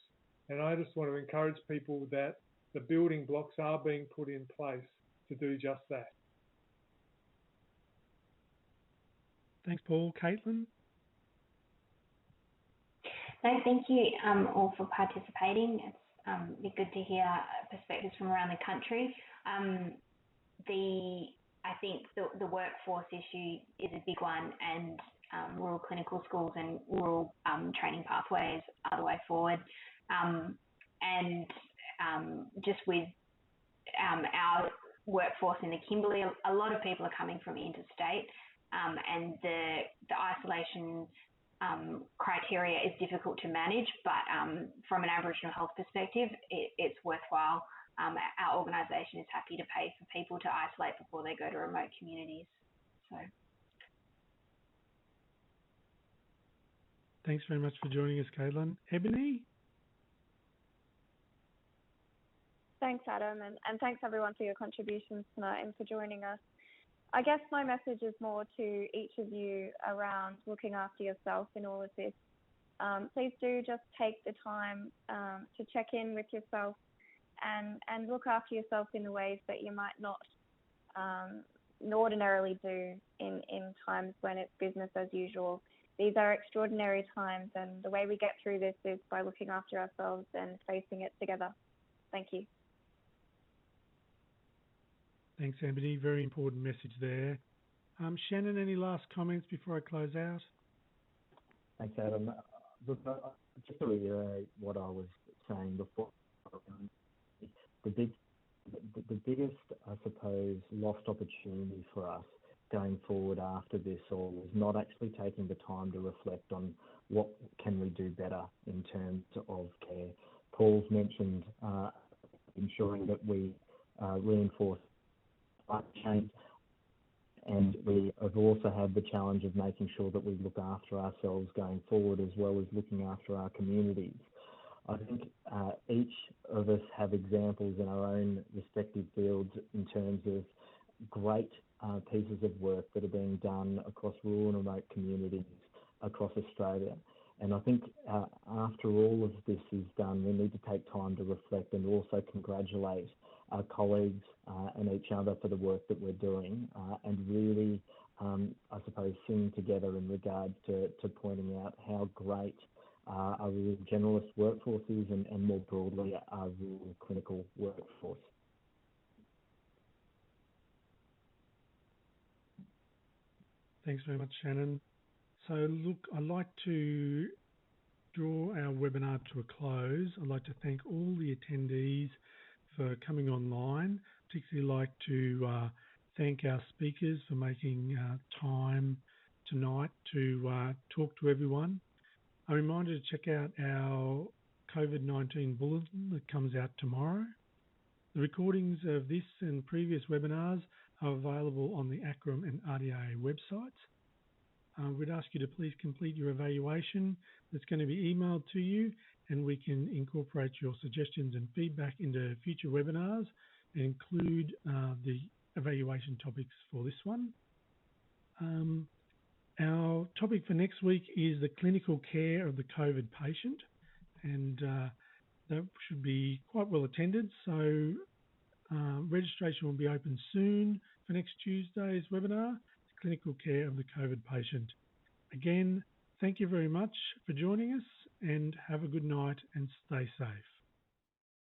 And I just want to encourage people that the building blocks are being put in place to do just that. Thanks, Paul. Caitlin? No, thank you all for participating. It's good to hear perspectives from around the country. I think the workforce issue is a big one, and rural clinical schools and rural training pathways are the way forward. Just with our workforce in the Kimberley, a lot of people are coming from interstate, and the isolation criteria is difficult to manage, but from an Aboriginal health perspective, it's worthwhile. Our organisation is happy to pay for people to isolate before they go to remote communities. So, thanks very much for joining us, Caitlin. Ebony? Thanks, Adam, and thanks everyone for your contributions tonight and for joining us. I guess my message is more to each of you around looking after yourself in all of this. Please do just take the time to check in with yourself and look after yourself in the ways that you might not ordinarily do in times when it's business as usual. These are extraordinary times, and the way we get through this is by looking after ourselves and facing it together. Thank you. Thanks, Ebony. Very important message there. Shannon, any last comments before I close out? Thanks, Adam. Look, just to reiterate what I was saying before, the biggest, I suppose, lost opportunity for us going forward after this all is not actually taking the time to reflect on what can we do better in terms of care. Paul's mentioned ensuring that we reinforce change, and we have also had the challenge of making sure that we look after ourselves going forward as well as looking after our communities. I think each of us have examples in our own respective fields in terms of great pieces of work that are being done across rural and remote communities across Australia. And I think after all of this is done, we need to take time to reflect and also congratulate our colleagues and each other for the work that we're doing and really, I suppose, sing together in regards to pointing out how great our rural generalist workforce is and more broadly our rural clinical workforce. Thanks very much, Shannon. So look, I'd like to draw our webinar to a close. I'd like to thank all the attendees for coming online. Particularly like to thank our speakers for making time tonight to talk to everyone. A reminder to check out our COVID-19 bulletin that comes out tomorrow. The recordings of this and previous webinars are available on the ACRM and RDA websites. We'd ask you to please complete your evaluation that's going to be emailed to you, and we can incorporate your suggestions and feedback into future webinars and include the evaluation topics for this one. Our topic for next week is the clinical care of the COVID patient, and that should be quite well attended. So registration will be open soon for next Tuesday's webinar, clinical care of the COVID patient. Again, thank you very much for joining us, and have a good night and stay safe.